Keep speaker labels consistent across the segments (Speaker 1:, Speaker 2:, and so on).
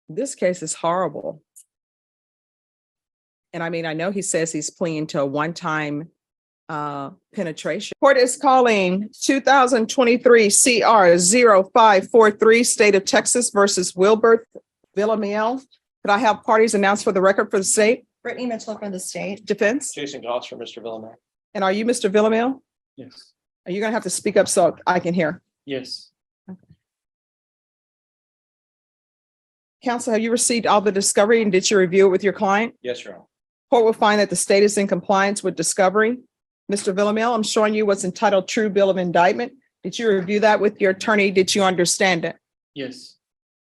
Speaker 1: This case is horrible. And I mean, I know he says he's pleading to a one-time penetration. Court is calling 2023 CR 0543, State of Texas versus Wilbert Villamil. Could I have parties announced for the record for the state?
Speaker 2: Brittany Mitchell for the state.
Speaker 1: Defense?
Speaker 3: Jason Goss for Mr. Villamil.
Speaker 1: And are you Mr. Villamil?
Speaker 3: Yes.
Speaker 1: Are you gonna have to speak up so I can hear?
Speaker 3: Yes.
Speaker 1: Counsel, have you received all the discovery and did you review it with your client?
Speaker 3: Yes, Your Honor.
Speaker 1: Court will find that the state is in compliance with discovery. Mr. Villamil, I'm showing you what's entitled True Bill of Indictment. Did you review that with your attorney? Did you understand it?
Speaker 3: Yes.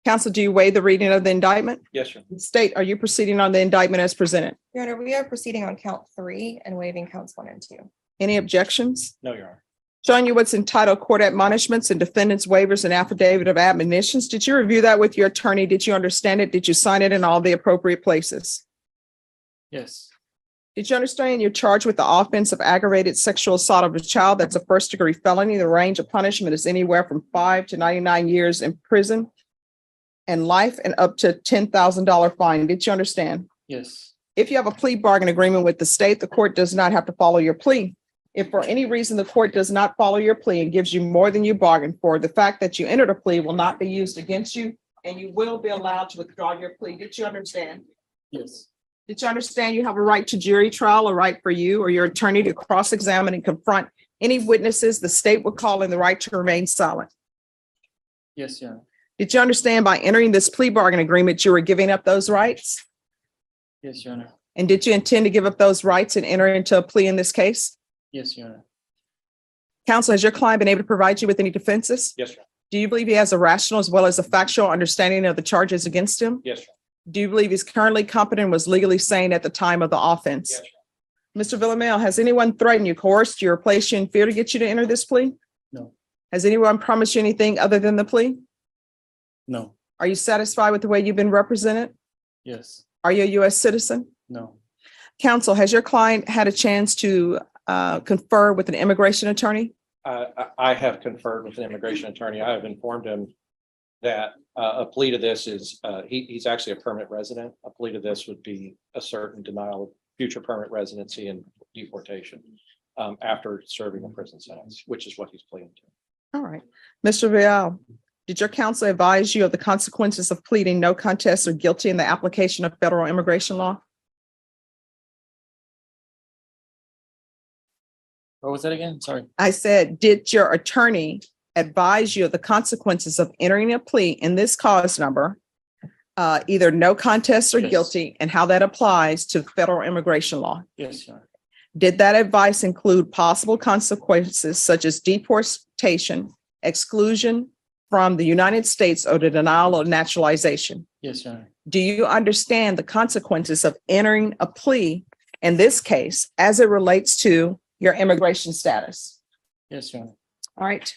Speaker 1: Counsel, do you waive the reading of the indictment?
Speaker 3: Yes, Your Honor.
Speaker 1: State, are you proceeding on the indictment as presented?
Speaker 2: Your Honor, we are proceeding on count 3 and waiving counts 1 and 2.
Speaker 1: Any objections?
Speaker 3: No, Your Honor.
Speaker 1: Showing you what's entitled Court Admonishments and Defendants Waivers and Affidavit of Admonitions. Did you review that with your attorney? Did you understand it? Did you sign it in all the appropriate places?
Speaker 3: Yes.
Speaker 1: Did you understand you're charged with the offense of aggravated sexual assault of a child? That's a first-degree felony. The range of punishment is anywhere from 5 to 99 years in prison and life and up to $10,000 fine. Did you understand?
Speaker 3: Yes.
Speaker 1: If you have a plea bargain agreement with the state, the court does not have to follow your plea. If for any reason the court does not follow your plea and gives you more than you bargained for, the fact that you entered a plea will not be used against you and you will be allowed to withdraw your plea. Did you understand?
Speaker 3: Yes.
Speaker 1: Did you understand you have a right to jury trial, a right for you or your attorney to cross-examine and confront any witnesses the state would call in the right to remain silent?
Speaker 3: Yes, Your Honor.
Speaker 1: Did you understand by entering this plea bargain agreement, you were giving up those rights?
Speaker 3: Yes, Your Honor.
Speaker 1: And did you intend to give up those rights and enter into a plea in this case?
Speaker 3: Yes, Your Honor.
Speaker 1: Counsel, has your client been able to provide you with any defenses?
Speaker 3: Yes, Your Honor.
Speaker 1: Do you believe he has a rational as well as a factual understanding of the charges against him?
Speaker 3: Yes, Your Honor.
Speaker 1: Do you believe he's currently competent and was legally sane at the time of the offense?
Speaker 3: Yes,
Speaker 1: Mr.
Speaker 3: Your
Speaker 1: Villamil, has anyone threatened you, coerced you, or placed you in fear to get you to enter this plea?
Speaker 3: No.
Speaker 1: Has anyone promised you anything other than the plea?
Speaker 3: No.
Speaker 1: Are you satisfied with the way you've been represented?
Speaker 3: Yes.
Speaker 1: Are you a U.S. citizen?
Speaker 3: No.
Speaker 1: Counsel, has your client had a chance to confer with an immigration attorney?
Speaker 3: I have conferred with an immigration attorney. I have informed him that a plea to this is, he's actually a permanent resident. A plea to this would be a certain denial of future permanent residency and deportation after serving a prison sentence, which is what he's pleading to.
Speaker 1: All right. Mr. Vial, did your counsel advise you of the consequences of pleading no contest or guilty in the application of federal immigration law?
Speaker 3: What was that again? Sorry.
Speaker 1: I said, did your attorney advise you of the consequences of entering a plea in this cause number, either no contest or
Speaker 3: Yes.
Speaker 1: guilty, and how that applies to federal immigration law?
Speaker 3: Yes, Your Honor.
Speaker 1: Did that advice include possible consequences such as deportation, exclusion from the United States, or the denial of naturalization?
Speaker 3: Yes, Your Honor.
Speaker 1: Do you understand the consequences of entering a plea in this case as it relates to your immigration status?
Speaker 3: Yes, Your Honor.
Speaker 1: All right.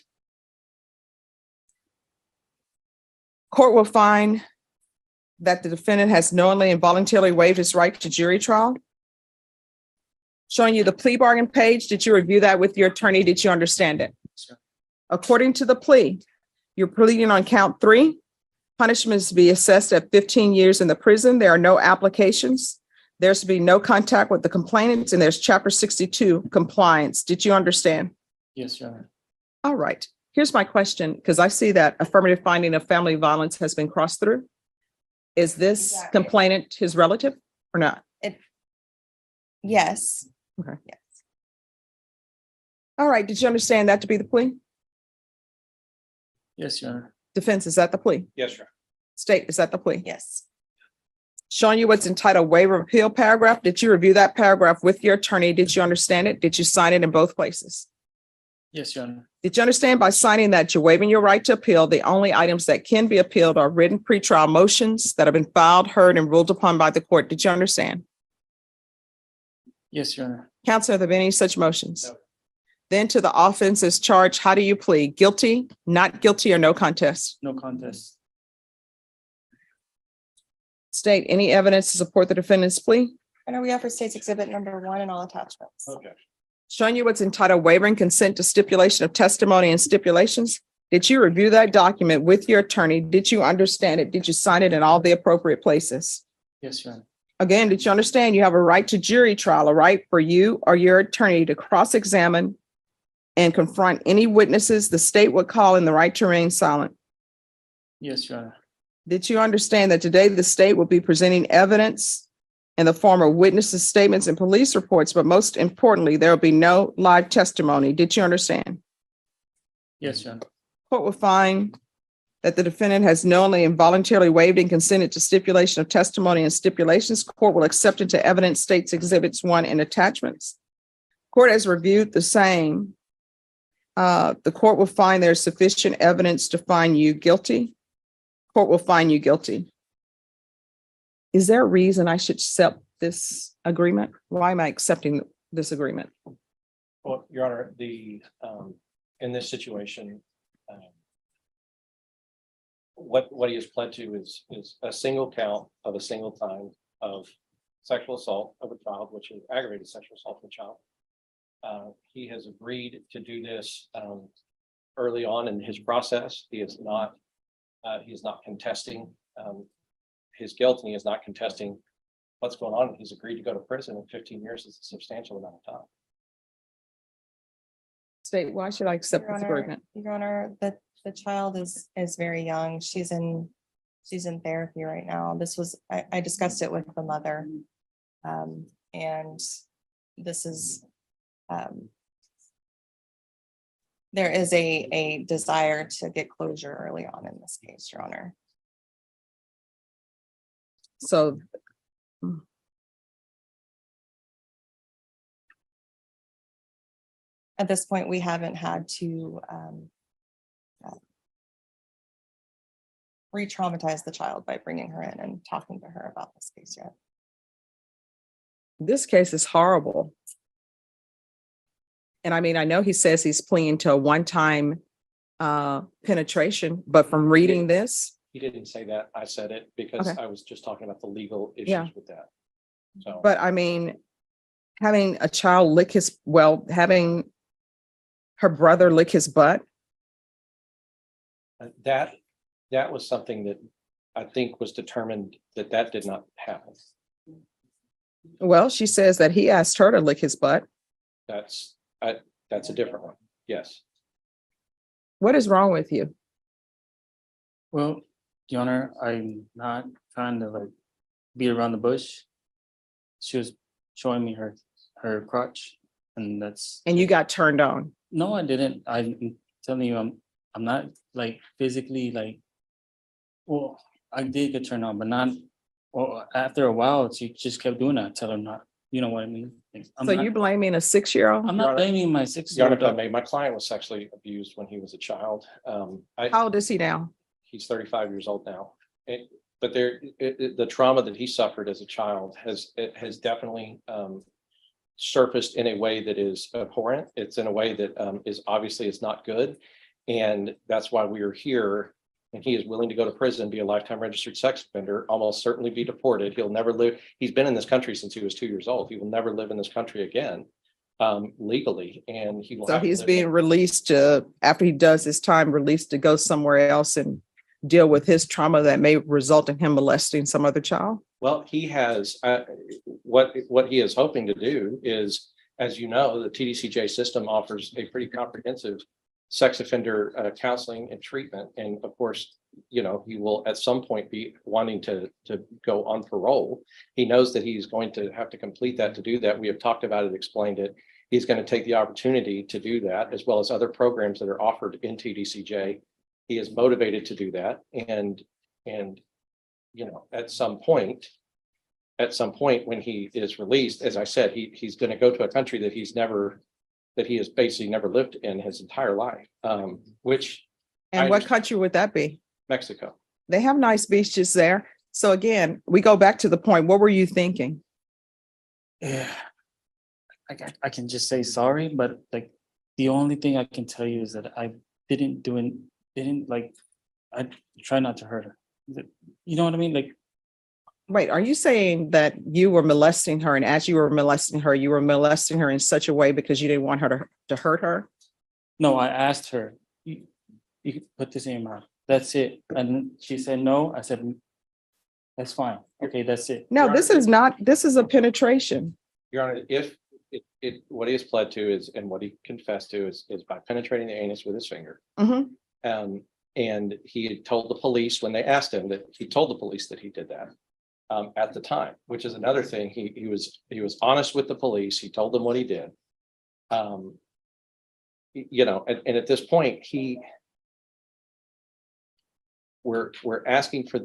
Speaker 1: Court will find that the defendant has knowingly and voluntarily waived his right to jury trial. Showing you the plea bargain page. Did you review that with your attorney? Did you understand it?
Speaker 3: Sure.
Speaker 1: According to the plea, you're pleading on count 3. Punishment is to be assessed at 15 years in the prison. There are no applications. There's to be no contact with the complainants, and there's Chapter 62 compliance. Did you understand?
Speaker 3: Yes, Your Honor.
Speaker 1: All right. Here's my question, because I see that affirmative finding of family violence has been crossed through. Is this
Speaker 2: Exactly.
Speaker 1: complainant his relative or not?
Speaker 2: Yes.
Speaker 1: Okay.
Speaker 2: Yes.
Speaker 1: All right. Did you understand that to be the plea?
Speaker 3: Yes, Your Honor.
Speaker 1: Defense, is that the plea?
Speaker 3: Yes, Your Honor.
Speaker 1: State, is that the plea?
Speaker 2: Yes.
Speaker 1: Showing you what's entitled waiver of appeal paragraph. Did you review that paragraph with your attorney? Did you understand it? Did you sign it in both places?
Speaker 3: Yes, Your Honor.
Speaker 1: Did you understand by signing that you're waiving your right to appeal? The only items that can be appealed are written pretrial motions that have been filed, heard, and ruled upon by the court. Did you understand?
Speaker 3: Yes, Your Honor.
Speaker 1: Counsel, have there been any such motions?
Speaker 3: No.
Speaker 1: Then to the offense is charged. How do you plead? Guilty, not guilty, or no contest?
Speaker 3: No contest.
Speaker 1: State, any evidence to support the defendant's plea?
Speaker 2: I know we offer states exhibit number 1 and all attachments.
Speaker 3: Okay.
Speaker 1: Showing you what's entitled waiver and consent to stipulation of testimony and stipulations. Did you review that document with your attorney? Did you understand it? Did you sign it in all the appropriate places?
Speaker 4: Yes, Your Honor.
Speaker 1: Again, did you understand you have a right to jury trial, a right for you or your attorney to cross-examine and confront any witnesses the state would call and the right to remain silent?
Speaker 4: Yes, Your Honor.
Speaker 1: Did you understand that today the state will be presenting evidence in the form of witnesses' statements and police reports, but most importantly, there will be no live testimony? Did you understand?
Speaker 4: Yes, Your Honor.
Speaker 1: Court will find that the defendant has knowingly and voluntarily waived and consented to stipulation of testimony and stipulations. Court will accept into evidence states exhibits 1 and attachments. Court has reviewed the same. The court will find there's sufficient evidence to find you guilty. Court will find you guilty. Is there a reason I should accept this agreement? Why am I accepting this agreement?
Speaker 3: Well, Your Honor, in this situation, what he has pled to is a single count of a single time of sexual assault of a child, which is aggravated sexual assault of a child. He has agreed to do this early on in his process. He is not contesting his guilt, and he is not contesting what's going on. He's agreed to go to prison, and 15 years is a substantial amount of time.
Speaker 1: State, why should I accept
Speaker 2: Your
Speaker 1: this
Speaker 2: Honor,
Speaker 1: agreement?
Speaker 2: Your Honor, the child is very young. She's in therapy right now. I discussed it with the mother. And this is, there is a desire to get closure early on in this case, Your Honor.
Speaker 1: So
Speaker 2: At this point, we haven't had to re-traumatize the child by bringing her in and talking to her about this case yet.
Speaker 1: this case is horrible. And I mean, I know he says he's pleading to a one-time penetration, but from reading this,
Speaker 3: He didn't say that. I said it because
Speaker 1: Okay.
Speaker 3: I was just talking about the legal
Speaker 1: Yeah.
Speaker 3: issues with that. So,
Speaker 1: but I mean, having a child having her brother lick his butt.
Speaker 3: that was something that I think was determined that did not happen.
Speaker 1: Well, she says that he asked her to lick his butt.
Speaker 3: That's a different one. Yes.
Speaker 1: What is wrong with you?
Speaker 4: Well, Your Honor, I'm not trying to like beat around the bush. She was showing me her crotch, and that's.
Speaker 1: And you got turned on.
Speaker 4: No, I didn't. I'm telling you, I'm not like physically like. Well, I did get turned on, but not. Well, after a while, she just kept doing that. I tell her not. You know what I mean? Like,
Speaker 1: So you blaming a 6-year-old?
Speaker 4: I'm
Speaker 3: Your
Speaker 4: not
Speaker 3: Honor-
Speaker 4: blaming my
Speaker 3: Your
Speaker 4: 6-year-old.
Speaker 3: Honor, if I may, my client was sexually abused when he was a child.
Speaker 1: How old is he now?
Speaker 3: He's 35 years old now. But the trauma that he suffered as a child has definitely surfaced in a way that is abhorrent. It's in a way that is obviously it's not good. And that's why we are here. And he is willing to go to prison, be a lifetime registered sex offender, almost certainly be deported. He'll never live. He's been in this country since he was 2 years old. He will never live in this country again legally. And he will.
Speaker 1: So
Speaker 3: have to
Speaker 1: he's
Speaker 3: live
Speaker 1: being released to, after he does his time, released to go somewhere else and deal with his trauma that may result in him molesting some other child?
Speaker 3: Well, he has, what he is hoping to do is, as you know, the TDCJ system offers a pretty comprehensive sex offender counseling and treatment. And of course, you know, he will at some point be wanting to go on parole. He knows that he's going to have to complete that. To do that, we have talked about it, explained it. He's going to take the opportunity to do that, as well as other programs that are offered in TDCJ. He is motivated to do that. And you know, at some point when he is released, as I said, he's going to go to a country that he has basically never lived in his entire life, which.
Speaker 1: And
Speaker 3: I
Speaker 1: what
Speaker 3: understand.
Speaker 1: country would that be?
Speaker 3: Mexico.
Speaker 1: They have nice beaches there. So again, we go back to the point. What were you thinking?
Speaker 4: Yeah, I can just say sorry, but like the only thing I can tell you is that I didn't like. I try not to hurt her. You know what I mean? Like,
Speaker 1: Wait, are you saying that you were molesting her, and as you were molesting her, you were molesting her in such a way because you didn't want her to hurt her?
Speaker 4: no, I asked her. you can put this in your mouth. That's it. And she said, no. I said, that's fine. Okay, that's it.
Speaker 1: No, this is not, this is a penetration.
Speaker 3: Your Honor, if what he has pled to is, and what he confessed to is by penetrating the anus with his finger.
Speaker 1: Mhm.
Speaker 3: And he had told the police when they asked him that he told the police that he did that at the time, which is another thing. He was honest with the police. He told them what he did. You know, and at this point, we're asking for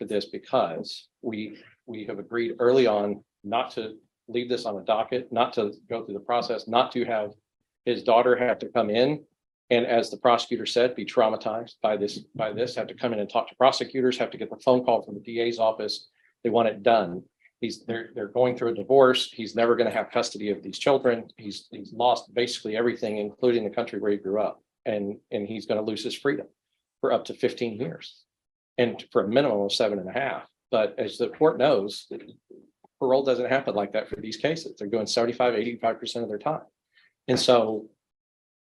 Speaker 3: this because we have agreed early on not to leave this on a docket, not to go through the process, not to have his daughter have to come in and, as the prosecutor said, be traumatized by this, have to come in and talk to prosecutors, have to get the phone call from the DA's office. They want it done. They're going through a divorce. He's never going to have custody of these children. He's lost basically everything, including the country where he grew up, and he's going to lose his freedom for up to 15 years and for a minimum of 7.5. But as the court knows, parole doesn't happen like that for these cases. They're doing 75-85% of their time. And so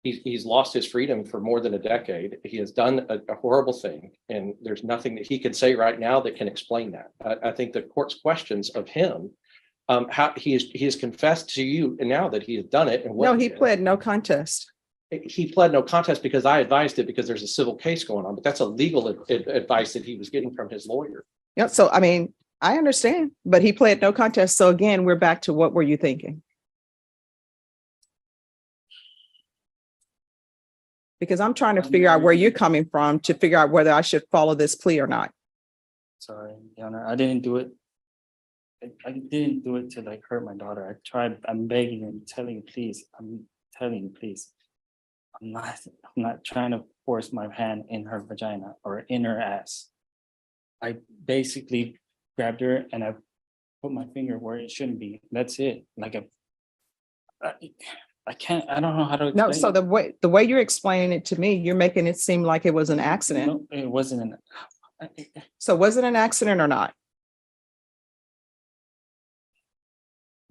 Speaker 3: he's lost his freedom for more than a decade. He has done a horrible thing, and there's nothing that he can say right now that can explain that. I think the court's questions of him, how he has confessed to you and now that he has done it. And what
Speaker 1: No, he pled no contest.
Speaker 3: He pled no contest because I advised it because there's a civil case going on, but that's a legal advice that he was getting from his lawyer.
Speaker 1: Yeah, so I mean, I understand, but he pled no contest. So again, we're back to what were you thinking? Because I'm trying to figure out where you're coming from to figure out whether I should follow this plea or not.
Speaker 4: Sorry, Your Honor, I didn't do it. I didn't do it to like hurt my daughter. I tried, I'm begging and telling you, please, I'm telling you, please. I'm not trying to force my hand in her vagina or in her ass. I basically grabbed her and I put my finger where it shouldn't be. That's it. Like I can't, I don't know how to explain.
Speaker 1: No, so the way you're explaining it to me, you're making it seem like it was an accident.
Speaker 4: No, it wasn't
Speaker 1: So was it an accident or not?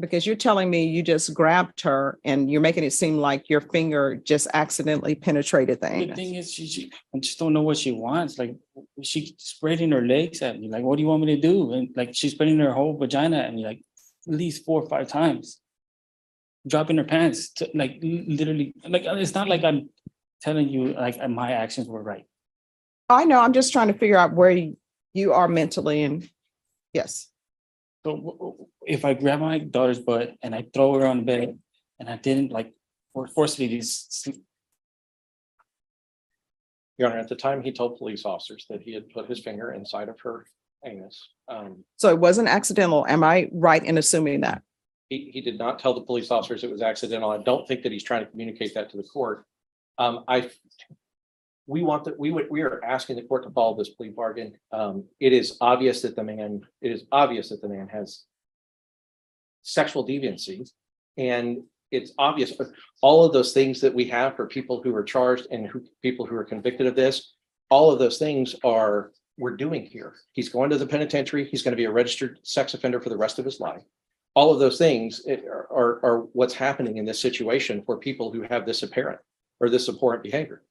Speaker 1: Because you're telling me you just grabbed her and you're making it seem like your finger just accidentally penetrated the
Speaker 4: the
Speaker 1: anus.
Speaker 4: thing is, I just don't know what she wants. Like, she's spreading her legs at me. Like, what do you want me to do? And like, she's spreading her whole vagina at me, like at least 4 or 5 times. Dropping her pants, like literally. Like, it's not like I'm telling you like my actions were right.
Speaker 1: I know, I'm just trying to figure out where you are mentally and yes.
Speaker 4: So if I grab my daughter's butt and I throw her on the bed and I didn't like forcefully sleep.
Speaker 3: Your Honor, at the time he told police officers that he had put his finger inside of her anus.
Speaker 1: So it wasn't accidental. Am I right in assuming that?
Speaker 3: He did not tell the police officers it was accidental. I don't think that he's trying to communicate that to the court. We are asking the court to follow this plea bargain. It is obvious that the man has sexual deviancy, and it's obvious all of those things that we have for people who are charged and people who are convicted of this. All of those things we're doing here. He's going to the penitentiary. He's going to be a registered sex offender for the rest of his life. All of those things are what's happening in this situation for people who have this apparent or this abhorrent behavior.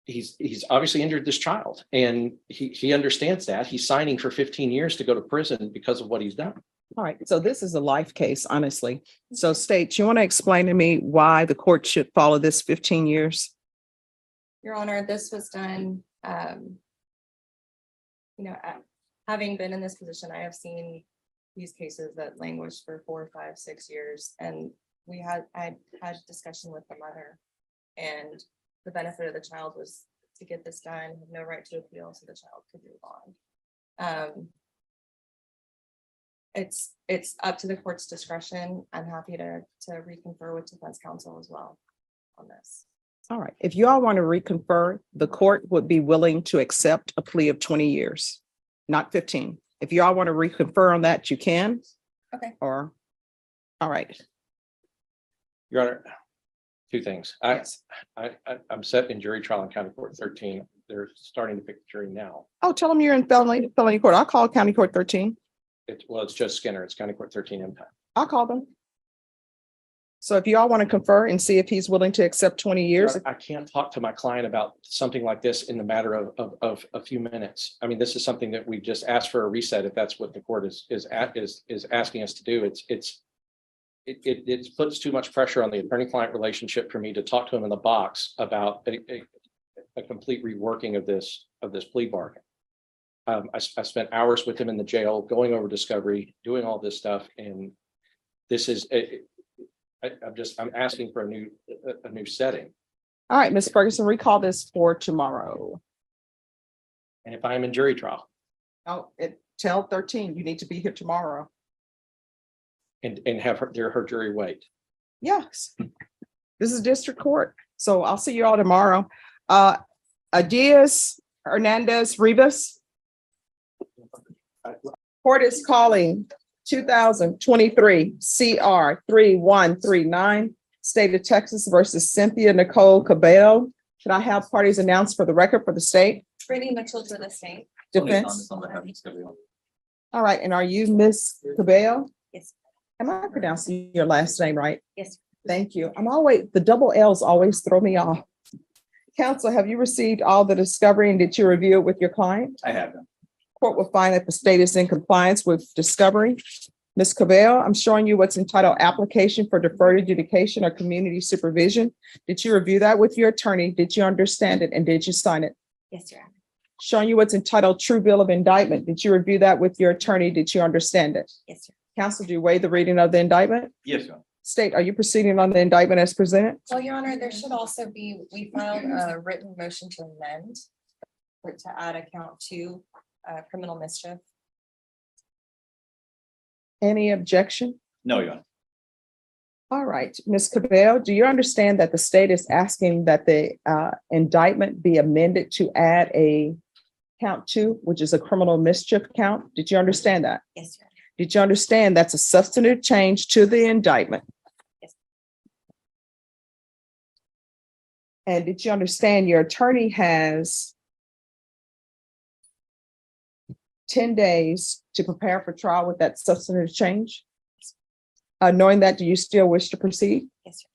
Speaker 3: He's obviously injured this child, and he understands that. He's signing for 15 years to go to prison because of what he's done.
Speaker 1: All right, so this is a life case, honestly. So State, you want to explain to me why the court should follow this 15 years?
Speaker 2: Your Honor, this was done, having been in this position, I have seen these cases that languish for 4, 5, 6 years. And I had discussion with the mother, and the benefit of the child was to get this done, have no right to appeal, so the child could move on. It's up to the court's discretion. I'm happy to reconfer with defense counsel as well on this.
Speaker 1: All right, if you all want to reconfer, the court would be willing to accept a plea of 20 years, not 15. If you all want to reconfer on that, you can.
Speaker 2: Okay.
Speaker 1: All right.
Speaker 3: Your Honor, 2 things. I'm set in jury trial in County Court 13. They're starting to pick the jury now.
Speaker 1: Oh, tell them you're in felony court. I'll call County Court 13.
Speaker 3: It's Judge Skinner. It's County Court 13 impact.
Speaker 1: I'll call them. So if you all want to confer and see if he's willing to accept 20 years,
Speaker 3: I can't talk to my client about something like this in the matter of a few minutes. I mean, this is something that we just asked for a reset. If that's what the court is asking us to do, it puts too much pressure on the attorney-client relationship for me to talk to him in the box about a complete reworking of this plea bargain. I spent hours with him in the jail, going over discovery, doing all this stuff, and this is I'm asking for a new setting.
Speaker 1: all right, Ms. Ferguson, recall this for tomorrow.
Speaker 3: And if I'm in jury trial
Speaker 1: Oh, at 12:13, you need to be here tomorrow.
Speaker 3: and have her jury wait.
Speaker 1: Yes. This is district court. So I'll see you all tomorrow. Diaz Hernandez Rivas. Court is calling 2023 CR 3139, State of Texas versus Cynthia Nicole Cabello. Should I have parties announced for the record for the state
Speaker 2: Brittany Mitchell to the state.
Speaker 1: defense? All right, and are you Miss Cabello?
Speaker 2: Yes.
Speaker 1: Am I pronouncing your last name right?
Speaker 2: Yes.
Speaker 1: Thank you. The double L's always throw me off. Counsel, have you received all the discovery and did you review it with your client?
Speaker 5: I have them.
Speaker 1: Court will find that the state is in compliance with discovery. Ms. Cabello, I'm showing you what's entitled application for deferred adjudication or community supervision. Did you review that with your attorney? Did you understand it and did you sign it?
Speaker 2: Yes, Your Honor.
Speaker 1: Showing you what's entitled true bill of indictment. Did you review that with your attorney? Did you understand it?
Speaker 2: Yes, sir.
Speaker 1: Counsel, do you waive the reading of the indictment?
Speaker 5: Yes, Your Honor.
Speaker 1: State, are you proceeding on the indictment as presented?
Speaker 2: Well, Your Honor, there should also be, we filed a written motion to amend to add a count to criminal mischief.
Speaker 1: Any objection?
Speaker 5: No, Your Honor.
Speaker 1: All right, Ms. Cabello, do you understand that the state is asking that the indictment be amended to add a count two, which is a criminal mischief count? Did you understand that?
Speaker 2: Yes, Your Honor.
Speaker 1: Did you understand that's a substantive change to the indictment?
Speaker 2: Yes.
Speaker 1: And did you understand your attorney has 10 days to prepare for trial with that substantive change? Knowing that, do you still wish to proceed?
Speaker 2: Yes, sir.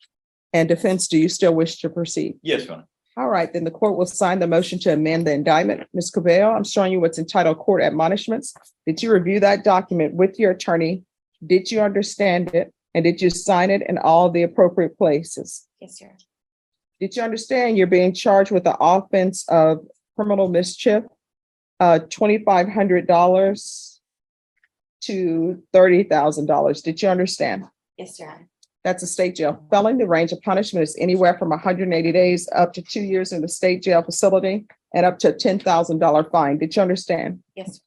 Speaker 1: And defense, do you still wish to proceed?
Speaker 5: Yes, Your Honor.
Speaker 1: All right, then the court will sign the motion to amend the indictment. Ms. Cabello, I'm showing you what's entitled court admonishments. Did you review that document with your attorney? Did you understand it? And did you sign it in all the appropriate places?
Speaker 2: Yes, Your Honor.
Speaker 1: Did you understand you're being charged with the offense of criminal mischief? $2,500 to $30,000. Did you understand?
Speaker 2: Yes, Your Honor.
Speaker 1: That's a state jail felony. The range of punishment is anywhere from 180 days up to 2 years in the state jail facility and up to a $10,000 fine. Did you understand?
Speaker 2: Yes, sir.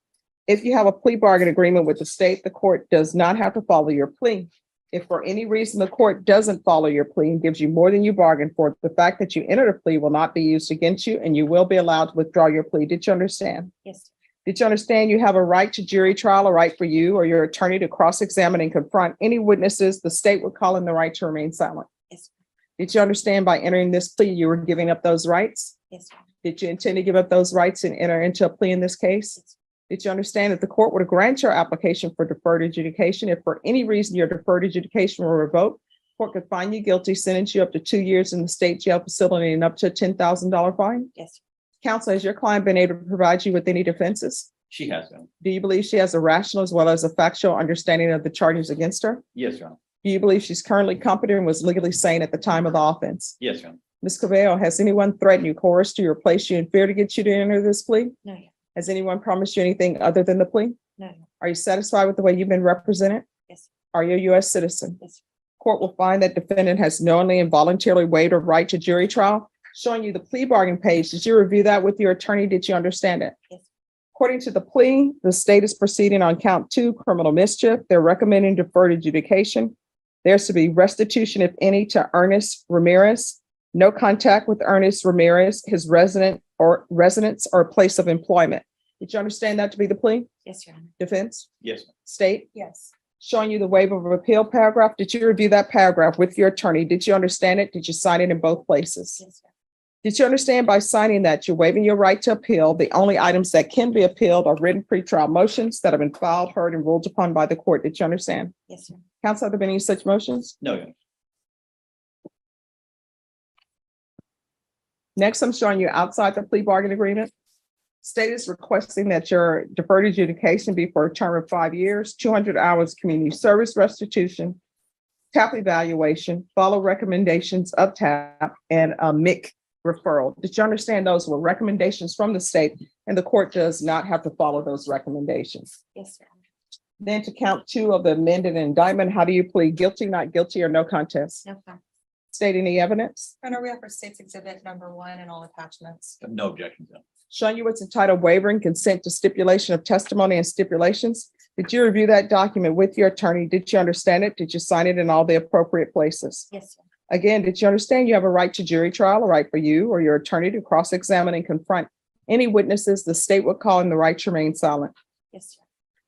Speaker 1: If you have a plea bargain agreement with the state, the court does not have to follow your plea. If for any reason the court doesn't follow your plea and gives you more than you bargained for, the fact that you entered a plea will not be used against you and you will be allowed to withdraw your plea. Did you understand?
Speaker 2: Yes, sir.
Speaker 1: Did you understand you have a right to jury trial, a right for you or your attorney to cross-examine and confront any witnesses the state would call in the right to remain silent?
Speaker 2: Yes, sir.
Speaker 1: Did you understand by entering this plea, you were giving up those rights?
Speaker 2: Yes, sir.
Speaker 1: Did you intend to give up those rights and enter into a plea in this case?
Speaker 2: Yes, sir.
Speaker 1: Did you understand that the court would grant your application for deferred adjudication if for any reason your deferred adjudication were revoked? Court could find you guilty, sentence you up to 2 years in the state jail facility and up to a $10,000 fine?
Speaker 2: Yes, sir.
Speaker 1: Counsel, has your client been able to provide you with any defenses?
Speaker 5: She has them.
Speaker 1: Do you believe she has a rational as well as a factual understanding of the charges against her?
Speaker 5: Yes, Your Honor.
Speaker 1: Do you believe she's currently competent and was legally sane at the time of the offense?
Speaker 5: Yes, Your Honor.
Speaker 1: Ms. Cabello, has anyone threatened you, coerced you, or placed you in fear to get you to enter this plea?
Speaker 2: No, Your
Speaker 1: Has anyone promised you anything other than the plea?
Speaker 2: No, Your
Speaker 1: Are you satisfied with the way you've been represented?
Speaker 2: Yes, sir.
Speaker 1: Are you a U.S. citizen?
Speaker 2: Yes, sir.
Speaker 1: Court will find that defendant has knowingly and voluntarily waived a right to jury trial. Showing you the plea bargain page. Did you review that with your attorney? Did you understand it?
Speaker 2: Yes, sir.
Speaker 1: According to the plea, the state is proceeding on count 2, criminal mischief. They're recommending deferred adjudication. There's to be restitution, if any, to Ernest Ramirez. No contact with Ernest Ramirez, his residence or place of employment. Did you understand that to be the plea?
Speaker 2: Yes, Your Honor.
Speaker 1: Defense?
Speaker 5: Yes, Your
Speaker 1: State?
Speaker 2: Yes.
Speaker 1: Showing you the waiver of appeal paragraph. Did you review that paragraph with your attorney? Did you understand it? Did you sign it in both places?
Speaker 2: Yes, sir.
Speaker 1: Did you understand by signing that you're waiving your right to appeal? The only items that can be appealed are written pretrial motions that have been filed, heard, and ruled upon by the court. Did you understand?
Speaker 2: Yes, sir.
Speaker 1: Counsel, have there been any such motions?
Speaker 5: No, Your Honor.
Speaker 1: Next, I'm showing you outside the plea bargain agreement. State is requesting that your deferred adjudication be for a term of 5 years, 200 hours community service restitution, TAP evaluation, follow recommendations of TAP, and a MIC referral. Did you understand those were recommendations from the state and the court does not have to follow those recommendations?
Speaker 2: Yes, sir.
Speaker 1: Then to count 2 of the amended indictment, how do you plead? Guilty, not guilty, or no contest?
Speaker 2: No, sir.
Speaker 1: State any evidence?
Speaker 2: And are we up for state's exhibit number 1 and all attachments?
Speaker 5: No objections. No.
Speaker 1: Showing you what's entitled waiver and consent to stipulation of testimony and stipulations. Did you review that document with your attorney? Did you understand it? Did you sign it in all the appropriate places?
Speaker 2: Yes, sir.
Speaker 1: Again, did you understand you have a right to jury trial, a right for you or your attorney to cross-examine and confront any witnesses the state would call in the right to remain silent?
Speaker 2: Yes, sir.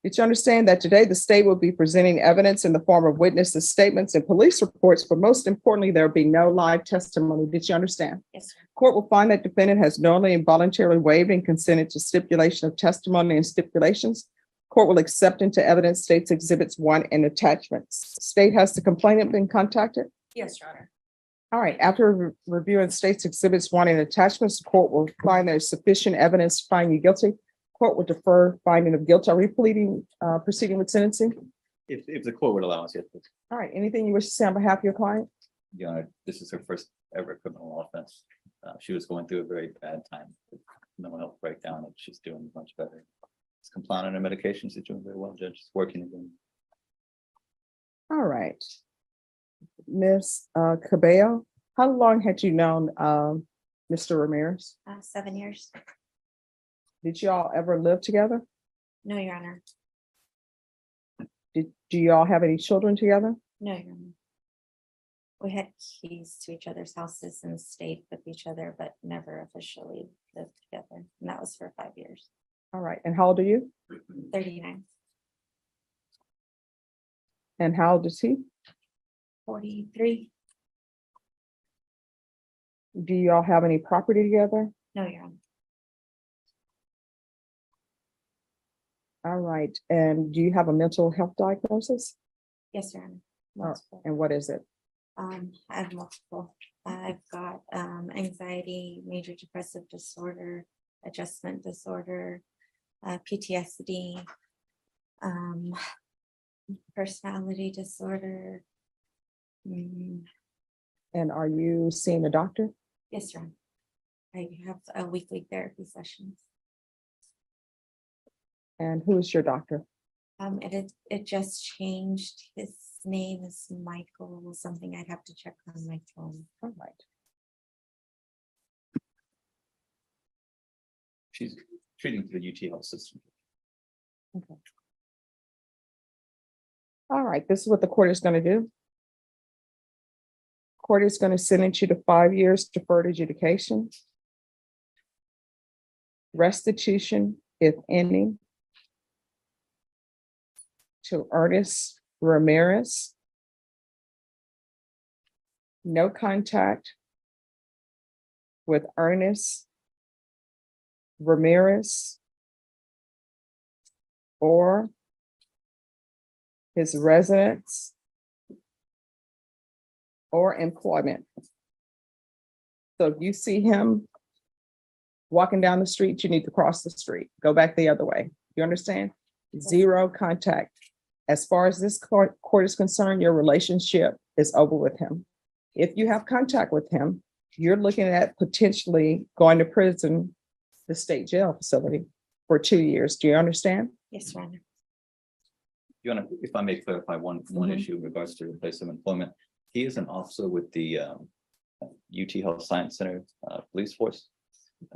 Speaker 1: Did you understand that today the state will be presenting evidence in the form of witnesses' statements and police reports, but most importantly, there will be no live testimony? Did you understand?
Speaker 2: Yes, sir.
Speaker 1: Court will find that defendant has knowingly and voluntarily waived and consented to stipulation of testimony and stipulations. Court will accept into evidence state's exhibits 1 and attachments. State, has the complainant been contacted?
Speaker 2: Yes, Your Honor.
Speaker 1: All right, after reviewing state's exhibits 1 and attachments, the court will find there's sufficient evidence to find you guilty. Court will defer finding of guilt. Are we pleading, proceeding with sentencing?
Speaker 5: If the court would allow us, yes, please.
Speaker 1: All right, anything you wish to say on behalf of your client?
Speaker 5: Your Honor, this is her first ever criminal offense. She was going through a very bad time, with mental health breakdown, and she's doing much better. She's compliant on her medication. She's doing very well. Judge, she's working again.
Speaker 1: All right. Ms. Cabello, how long had you known Mr. Ramirez?
Speaker 6: 7 years.
Speaker 1: Did you all ever live together?
Speaker 6: No, Your Honor.
Speaker 1: Do you all have any children together?
Speaker 6: No, Your Honor. We had keys to each other's houses and stayed with each other, but never officially lived together. And that was for 5 years.
Speaker 1: All right, and how old are you?
Speaker 6: 39,
Speaker 1: And how old is he?
Speaker 6: 43.
Speaker 1: Do you all have any property together?
Speaker 6: No, Your Honor.
Speaker 1: All right, and do you have a mental health diagnosis?
Speaker 6: Yes, Your Honor.
Speaker 1: Oh.
Speaker 6: Multiple.
Speaker 1: And what is it?
Speaker 6: I have multiple. I've got anxiety, major depressive disorder, adjustment disorder, PTSD, personality disorder.
Speaker 1: And are you seeing a doctor?
Speaker 6: Yes, Your Honor. I have a weekly therapy sessions.
Speaker 1: And who is your doctor?
Speaker 6: It just changed. His name is Michael something. I'd have to check on my phone.
Speaker 1: All right.
Speaker 5: She's treating through the UT health system.
Speaker 1: All right, this is what the court is going to do. Court is going to sentence you to 5 years deferred adjudication. Restitution, if any, to Ernest Ramirez. No contact with Ernest Ramirez or his residence or employment. So if you see him walking down the street, you need to cross the street, go back the other way. You understand? Zero contact. As far as this court is concerned, your relationship is over with him. If you have contact with him, you're looking at potentially going to prison, the state jail facility, for 2 years. Do you understand?
Speaker 6: Yes, Your Honor.
Speaker 5: Your Honor, if I may clarify one
Speaker 1: Mhm.
Speaker 5: issue in regards to place of employment. He is an officer with the UT Health Science Center Police Force.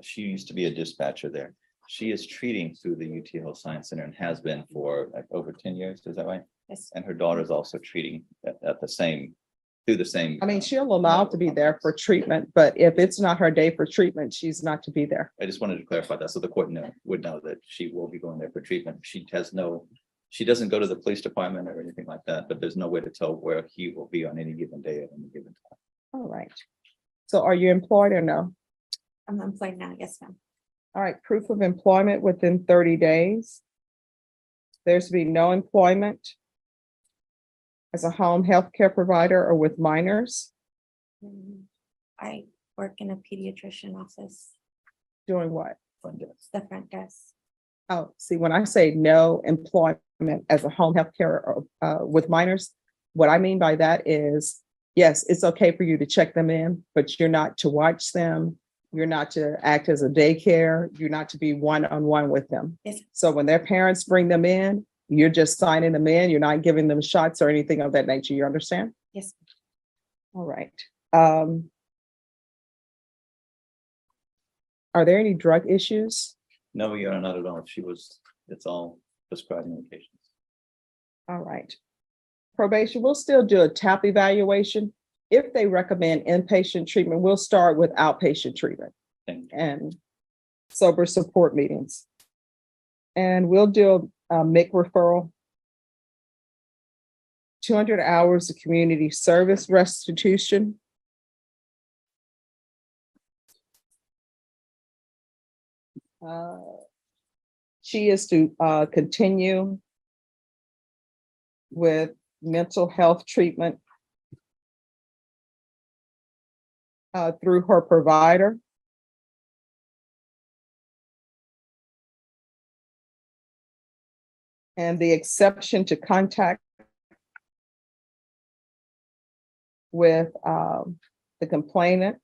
Speaker 5: She used to be a dispatcher there. She is treating through the UT Health Science Center and has been for like over 10 years. Is that right?
Speaker 6: Yes.
Speaker 5: And her daughter is also treating at the same, through the same.
Speaker 1: I mean, she'll allow to be there for treatment, but if it's not her day for treatment, she's not to be there.
Speaker 5: I just wanted to clarify that so the court would know that she will be going there for treatment. She doesn't go to the police department or anything like that, but there's no way to tell where he will be on any given day at any given time.
Speaker 1: All right. So are you employed or no?
Speaker 6: I'm employed now. Yes, ma'am.
Speaker 1: All right, proof of employment within 30 days. There's to be no employment as a home health care provider or with minors.
Speaker 6: I work in a pediatrician office,
Speaker 1: Doing what?
Speaker 6: the front desk.
Speaker 1: Oh, see, when I say no employment as a home health care with minors, what I mean by that is, yes, it's okay for you to check them in, but you're not to watch them. You're not to act as a daycare. You're not to be one-on-one with them.
Speaker 6: Yes.
Speaker 1: So when their parents bring them in, you're just signing them in. You're not giving them shots or anything of that nature. You understand?
Speaker 6: Yes.
Speaker 1: All right. Are there any drug issues?
Speaker 5: No, Your Honor, not at all. It's all prescribed medications.
Speaker 1: All right. Probation, we'll still do a TAP evaluation. If they recommend inpatient treatment, we'll start with outpatient treatment
Speaker 5: Thank you.
Speaker 1: and sober support meetings. And we'll do a MIC referral. 200 hours of community service restitution. She is to continue with mental health treatment through her provider. And the exception to contact with the complainant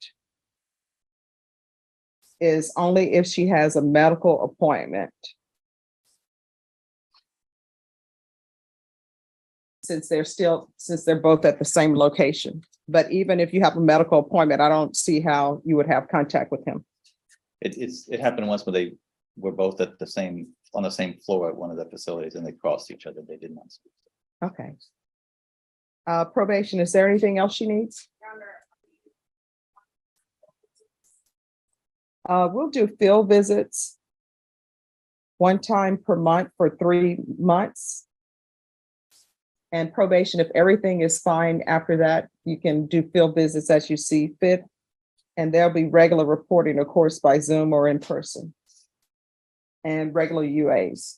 Speaker 1: is only if she has a medical appointment. Since they're both at the same location. But even if you have a medical appointment, I don't see how you would have contact with him.
Speaker 5: It happened once where they were both on the same floor at one of the facilities and they crossed each other. They did not speak.
Speaker 1: Okay. Probation, is there anything else she needs? We'll do field visits one time per month for 3 months. And probation, if everything is fine after that, you can do field visits as you see fit. And there'll be regular reporting, of course, by Zoom or in person. And regular UAs.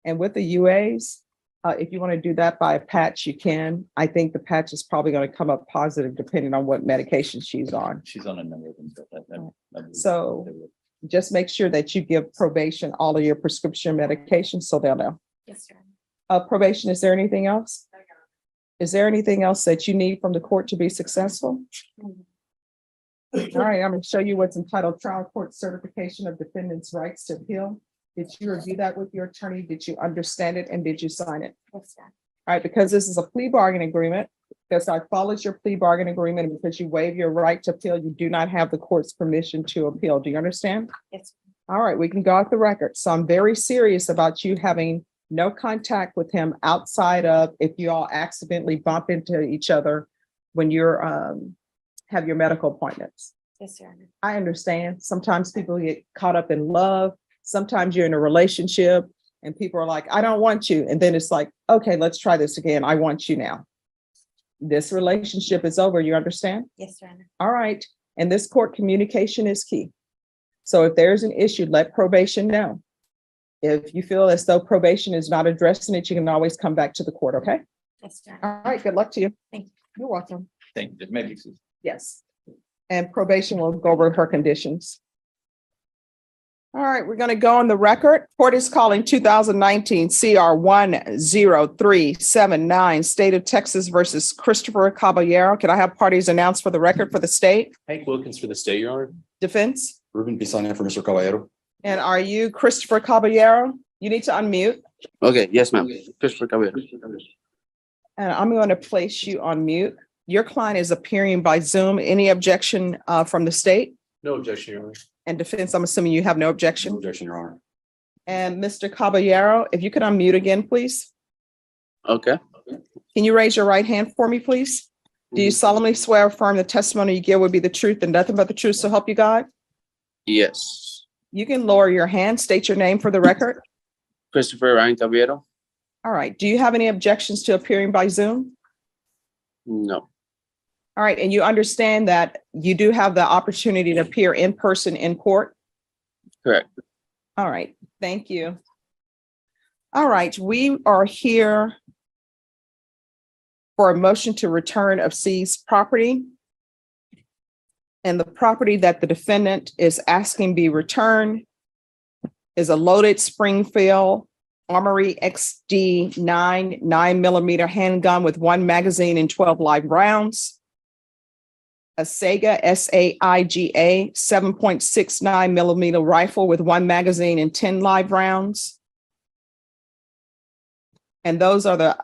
Speaker 1: And with the UAs, if you want to do that by a patch, you can. I think the patch is probably going to come up positive depending on what medication she's on.
Speaker 5: She's on a number of them.
Speaker 1: So just make sure that you give probation all of your prescription medications so they'll know.
Speaker 6: Yes, sir.
Speaker 1: Probation, is there anything else? Is there anything else that you need from the court to be successful? All right, I'm going to show you what's entitled Trial Court Certification of Defendant's Rights to Appeal. Did you review that with your attorney? Did you understand it and did you sign it?
Speaker 6: Yes, sir.
Speaker 1: All right, because this is a plea bargain agreement, because I followed your plea bargain agreement and because you waive your right to appeal, you do not have the court's permission to appeal. Do you understand?
Speaker 6: Yes.
Speaker 1: All right, we can go off the record. So I'm very serious about you having no contact with him outside of if you all accidentally bump into each other when you're have your medical appointments.
Speaker 6: Yes, sir.
Speaker 1: I understand. Sometimes people get caught up in love. Sometimes you're in a relationship and people are like, I don't want you. And then it's like, okay, let's try this again. I want you now. This relationship is over. You understand?
Speaker 6: Yes, sir.
Speaker 1: All right. And this court communication is key. So if there's an issue, let probation know. If you feel as though probation is not addressing it, you can always come back to the court. Okay.
Speaker 6: Yes, sir.
Speaker 1: All right. Good luck to you.
Speaker 6: Thank you.
Speaker 1: You're welcome.
Speaker 5: Thank you. Maybe.
Speaker 1: Yes. And probation will go over her conditions. All right, we're going to go on the record. Court is calling 2019 CR 10379, State of Texas versus Christopher Caballero. Can I have parties announced for the record for the state?
Speaker 7: Hank Wilkins for the state, Your Honor.
Speaker 1: Defense?
Speaker 7: Ruben Pisania for Mr. Caballero.
Speaker 1: And are you Christopher Caballero? You need to unmute.
Speaker 7: Okay, yes, ma'am. Christopher Caballero.
Speaker 1: And I'm going to place you on mute. Your client is appearing by Zoom. Any objection from the state?
Speaker 7: No objection, Your Honor.
Speaker 1: And defense, I'm assuming you have no
Speaker 7: No
Speaker 1: objection.
Speaker 7: objection, Your Honor.
Speaker 1: And Mr. Caballero, if you could unmute again, please.
Speaker 7: Okay.
Speaker 1: Can you raise your right hand for me, please? Do you solemnly swear or affirm the testimony you give will be the truth and nothing but the truth, so help you God?
Speaker 7: Yes.
Speaker 1: You can lower your hand, state your name for the record.
Speaker 7: Christopher Ryan Caballero?
Speaker 1: All right. Do you have any objections to appearing by Zoom?
Speaker 7: No.
Speaker 1: All right. And you understand that you do have the opportunity to appear in person in court?
Speaker 7: Correct.
Speaker 1: All right. Thank you. All right. We are here for a motion to return of seized property. And the property that the defendant is asking be returned is a loaded Springfield Armory XD 9mm handgun with 1 magazine and 12 live rounds. A Saiga SAIGA 7.69mm rifle with 1 magazine and 10 live rounds. And those are the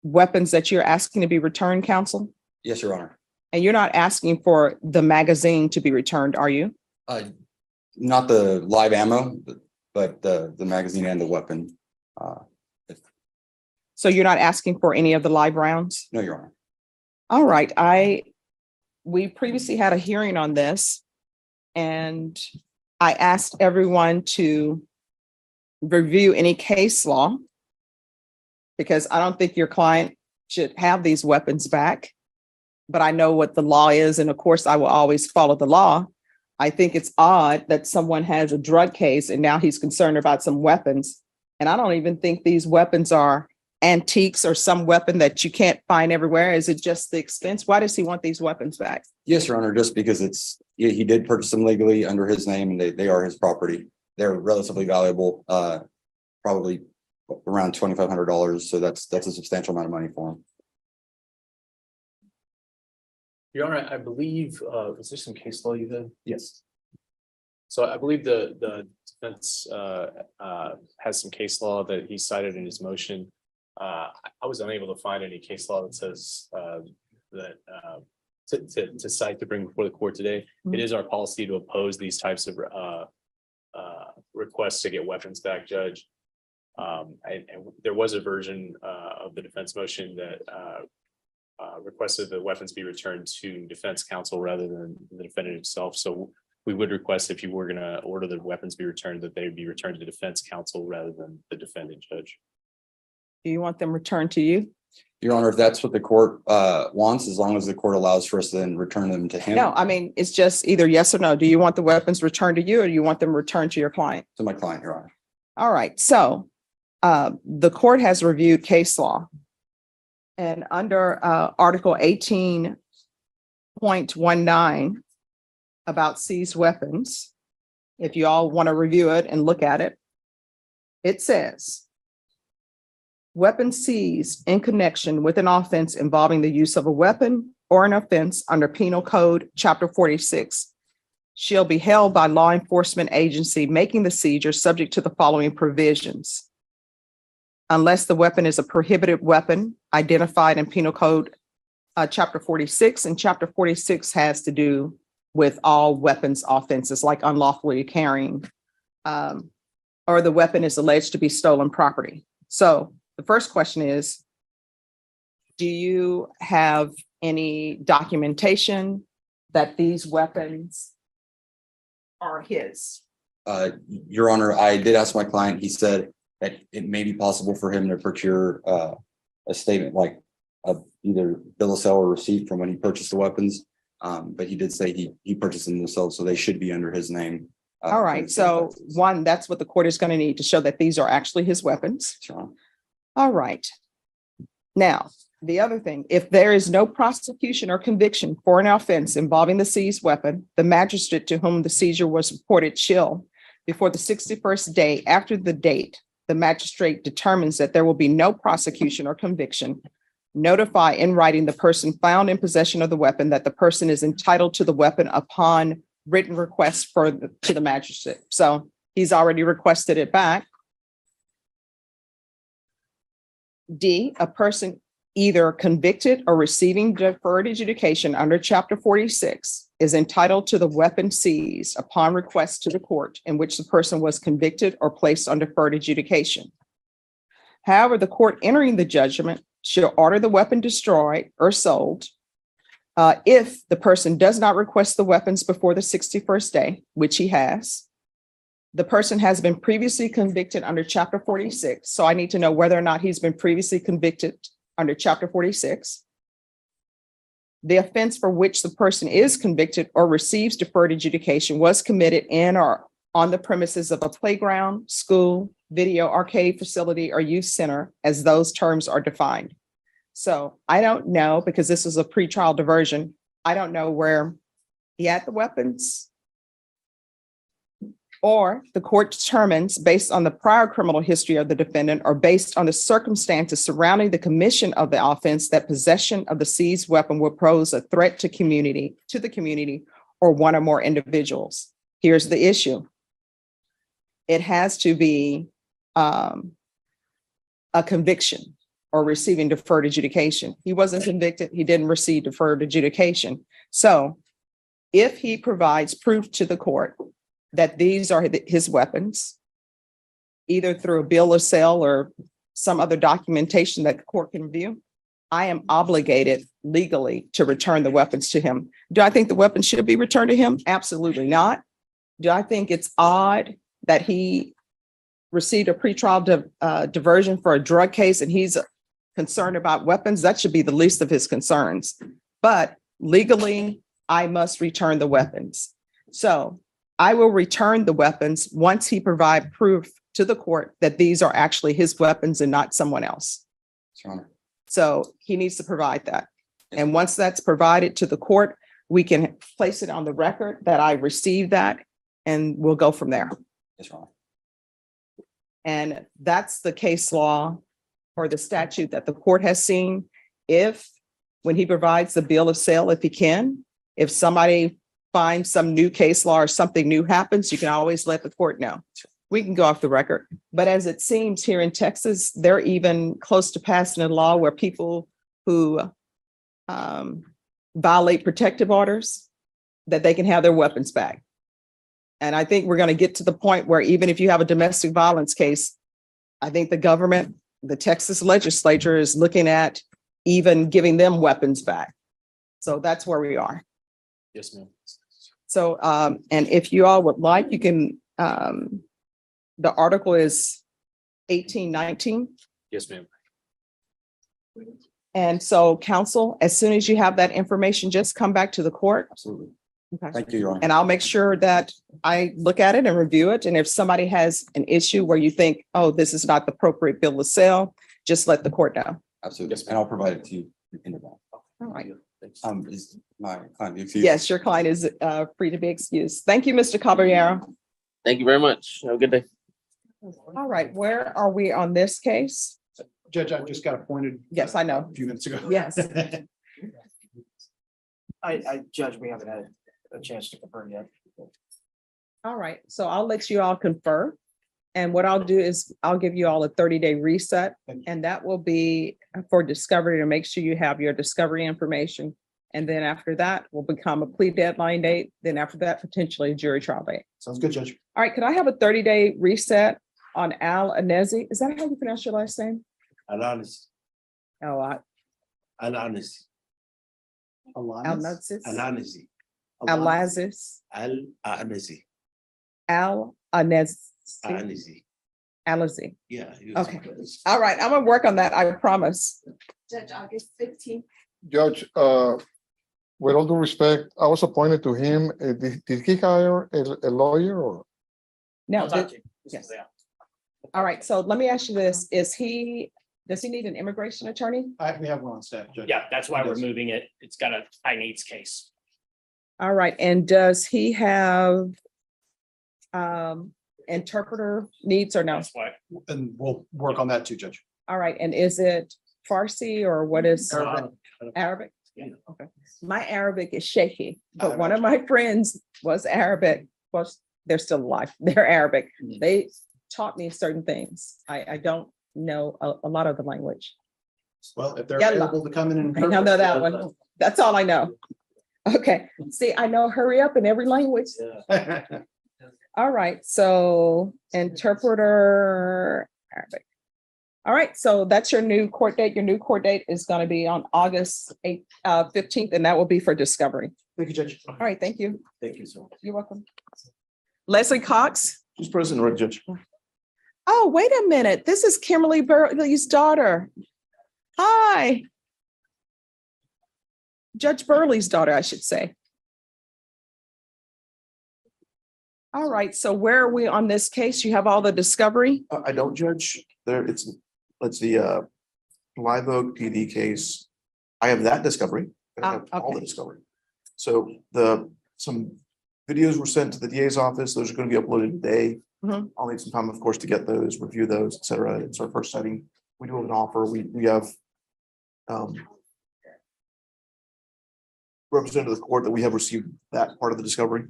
Speaker 1: weapons that you're asking to be returned, counsel?
Speaker 8: Yes, Your Honor.
Speaker 1: And you're not asking for the magazine to be returned, are you?
Speaker 8: Not the live ammo, but the magazine and the weapon.
Speaker 1: So you're not asking for any of the live rounds?
Speaker 8: No, Your Honor.
Speaker 1: All right, we previously had a hearing on this, and I asked everyone to review any case law because I don't think your client should have these weapons back. But I know what the law is, and of course, I will always follow the law. I think it's odd that someone has a drug case and now he's concerned about some weapons. And I don't even think these weapons are antiques or some weapon that you can't find everywhere. Is it just the expense? Why does he want these weapons back?
Speaker 8: Yes, Your Honor, just because he did purchase them legally under his name and they are his property. They're relatively valuable, probably around $2,500. So that's a substantial amount of money for him.
Speaker 9: Your Honor, I believe, is there some case law you have?
Speaker 8: Yes.
Speaker 9: So I believe the defense has some case law that he cited in his motion. I was unable to find any case law that says that to cite to bring before the court today. It is our policy to oppose these types of requests to get weapons back, Judge. And there was a version of the defense motion that requested the weapons be returned to defense counsel rather than the defendant himself. So we would request, if you were going to order the weapons be returned, that they would be returned to defense counsel rather than the defendant, Judge.
Speaker 1: Do you want them returned to you?
Speaker 8: Your Honor, if that's what the court wants, as long as the court allows for us to then return them to him.
Speaker 1: No, I mean, it's just either yes or no. Do you want the weapons returned to you or do you want them returned to your client?
Speaker 8: To my client, Your Honor.
Speaker 1: All right, so the court has reviewed case law. And under Article 18.19 about seized weapons, if you all want to review it and look at it, it says, weapons seized in connection with an offense involving the use of a weapon or an offense under Penal Code, Chapter 46, shall be held by law enforcement agency making the seizure subject to the following provisions. Unless the weapon is a prohibited weapon identified in Penal Code, Chapter 46, and Chapter 46 has to do with all weapons offenses like unlawfully carrying, or the weapon is alleged to be stolen property. So the first question is, do you have any documentation that these weapons are his?
Speaker 8: Your Honor, I did ask my client. He said that it may be possible for him to procure a statement like either bill of sale or receipt from when he purchased the weapons. But he did say he purchased them himself, so they should be under his name.
Speaker 1: All right, so one, that's what the court is going to need to show that these are actually his weapons.
Speaker 8: Sure.
Speaker 1: All right. Now, the other thing, if there is no prosecution or conviction for an offense involving the seized weapon, the magistrate to whom the seizure was reported shall, before the 61st day after the date the magistrate determines that there will be no prosecution or conviction, notify in writing the person found in possession of the weapon that the person is entitled to the weapon upon written request to the magistrate. So he's already requested it back. D, a person either convicted or receiving deferred adjudication under Chapter 46 is entitled to the weapon seized upon request to the court in which the person was convicted or placed on deferred adjudication. However, the court entering the judgment shall order the weapon destroyed or sold if the person does not request the weapons before the 61st day, which he has. The person has been previously convicted under Chapter 46. So I need to know whether or not he's been previously convicted under Chapter 46. The offense for which the person is convicted or receives deferred adjudication was committed in or on the premises of a playground, school, video, arcade facility, or youth center, as those terms are defined. So I don't know, because this is a pretrial diversion. I don't know where he had the weapons. Or the court determines based on the prior criminal history of the defendant or based on the circumstances surrounding the commission of the offense that possession of the seized weapon will pose a threat to the community or one or more individuals. Here's the issue. It has to be a conviction or receiving deferred adjudication. He wasn't convicted. He didn't receive deferred adjudication. So if he provides proof to the court that these are his weapons, either through a bill of sale or some other documentation that the court can review, I am obligated legally to return the weapons to him. Do I think the weapons should be returned to him? Absolutely not. Do I think it's odd that he received a pretrial diversion for a drug case and he's concerned about weapons? That should be the least of his concerns. But legally, I must return the weapons. So I will return the weapons once he provide proof to the court that these are actually his weapons and not someone else.
Speaker 8: Your Honor.
Speaker 1: So he needs to provide that. And once that's provided to the court, we can place it on the record that I received that and we'll go from there.
Speaker 8: Yes, Your Honor.
Speaker 1: And that's the case law or the statute that the court has seen. If, when he provides the bill of sale, if he can, if somebody finds some new case law or something new happens, you can always let the court know. We can go off the record. But as it seems here in Texas, they're even close to passing a law where people who violate protective orders, that they can have their weapons back. And I think we're going to get to the point where even if you have a domestic violence case, I think the government, the Texas legislature is looking at even giving them weapons back. So that's where we are.
Speaker 9: Yes, ma'am.
Speaker 1: So, and if you all would like, you can, the article is 1819.
Speaker 9: Yes, ma'am.
Speaker 1: And so counsel, as soon as you have that information, just come back to the court.
Speaker 8: Absolutely.
Speaker 1: Okay.
Speaker 8: Thank you, Your Honor.
Speaker 1: And I'll make sure that I look at it and review it. And if somebody has an issue where you think, oh, this is not the appropriate bill of sale, just let the court know.
Speaker 8: Absolutely. And I'll provide it to you in advance.
Speaker 1: All right.
Speaker 8: Is my client excused?
Speaker 1: Yes, your client is free to be excused. Thank you, Mr. Caballero.
Speaker 7: Thank you very much. Have a good day.
Speaker 1: All right, where are we on this case?
Speaker 10: Judge, I just got appointed.
Speaker 1: Yes, I know.
Speaker 10: A few minutes ago.
Speaker 1: Yes.
Speaker 11: Judge, we haven't had a chance to confirm yet.
Speaker 1: All right, so I'll let you all confer. And what I'll do is I'll give you all a 30-day reset, and that will be for discovery to make sure you have your discovery information. And then after that will become a plea deadline date. Then after that, potentially a jury trial date.
Speaker 10: Sounds good, Judge.
Speaker 1: All right, could I have a 30-day reset on Al Anezi? Is that how you pronounce your last name?
Speaker 11: Alanis.
Speaker 1: Oh,
Speaker 11: Alanis.
Speaker 1: Al-Nazis?
Speaker 11: Alanis.
Speaker 1: Al-Lazis?
Speaker 11: Al-Anisi.
Speaker 1: Al-Anezi?
Speaker 11: Anisi.
Speaker 1: Alazi.
Speaker 11: Yeah.
Speaker 1: Okay. All right, I'm gonna work on that, I promise. Judge, August 15th.
Speaker 12: Judge, with all due respect, I was appointed to him. Did he hire a lawyer or?
Speaker 1: No,
Speaker 11: I'll talk to you.
Speaker 1: yes. All right, so let me ask you this, does he need an immigration attorney?
Speaker 10: We have one on staff, Judge.
Speaker 11: Yeah, that's why we're
Speaker 10: Yes.
Speaker 11: moving it. It's got a high needs case.
Speaker 1: All right, and does he have interpreter needs or no?
Speaker 11: That's why.
Speaker 10: And we'll work on that too, Judge.
Speaker 1: All right, and is it Farsi or what is Arabic?
Speaker 11: Yeah.
Speaker 1: Okay, my Arabic is shaky, but one of my friends was Arabic. Well, they're still alive. They're Arabic. They taught me certain things. I don't know a lot of the language.
Speaker 10: Well, if they're
Speaker 1: Yalla.
Speaker 10: able to come in and.
Speaker 1: I don't know that one. That's all I know. Okay, see, I know hurry up in every language. All right, so interpreter Arabic. All right, so that's your new court date. Your new court date is going to be on August 15th, and that will be for discovery.
Speaker 10: Thank you, Judge.
Speaker 1: All right, thank you.
Speaker 11: Thank you so much.
Speaker 1: You're welcome. Leslie Cox.
Speaker 10: Who's present, right, Judge?
Speaker 1: Oh, wait a minute. This is Kimberly Burley's daughter. Hi. Judge Burley's daughter, I should say. All right, so where are we on this case? You have all the discovery?
Speaker 10: I don't, Judge. It's the Live Oak PD case, I have that discovery. and I have all the
Speaker 1: Okay.
Speaker 10: discovery. So some videos were sent to the DA's office. Those are going to be uploaded today.
Speaker 1: Mhm.
Speaker 10: I'll need some time, of course, to get those, review those, et cetera. It's our first setting. We do have an offer. We have represented the court that we have received that part of the discovery.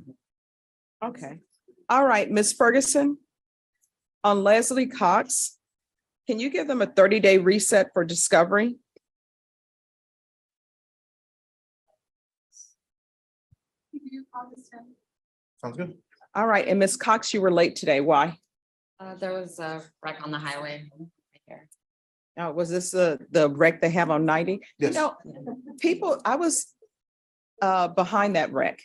Speaker 1: Okay. All right, Ms. Ferguson. On Leslie Cox, can you give them a 30-day reset for discovery?
Speaker 10: Sounds good.
Speaker 1: All right, and Ms. Cox, you were late today. Why?
Speaker 13: There was a wreck on the highway right here.
Speaker 1: Was this the wreck they have on 90? You
Speaker 10: Yes.
Speaker 1: know, people, I was behind that wreck.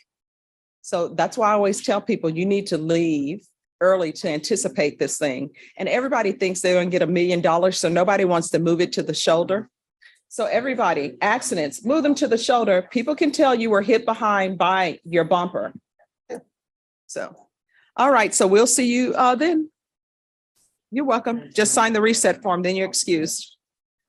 Speaker 1: So that's why I always tell people you need to leave early to anticipate this thing. And everybody thinks they're going to get $1 million, so nobody wants to move it to the shoulder. So everybody, accidents, move them to the shoulder. People can tell you were hit behind by your bumper. So, all right, so we'll see you then. You're welcome. Just sign the reset form, then you're excused.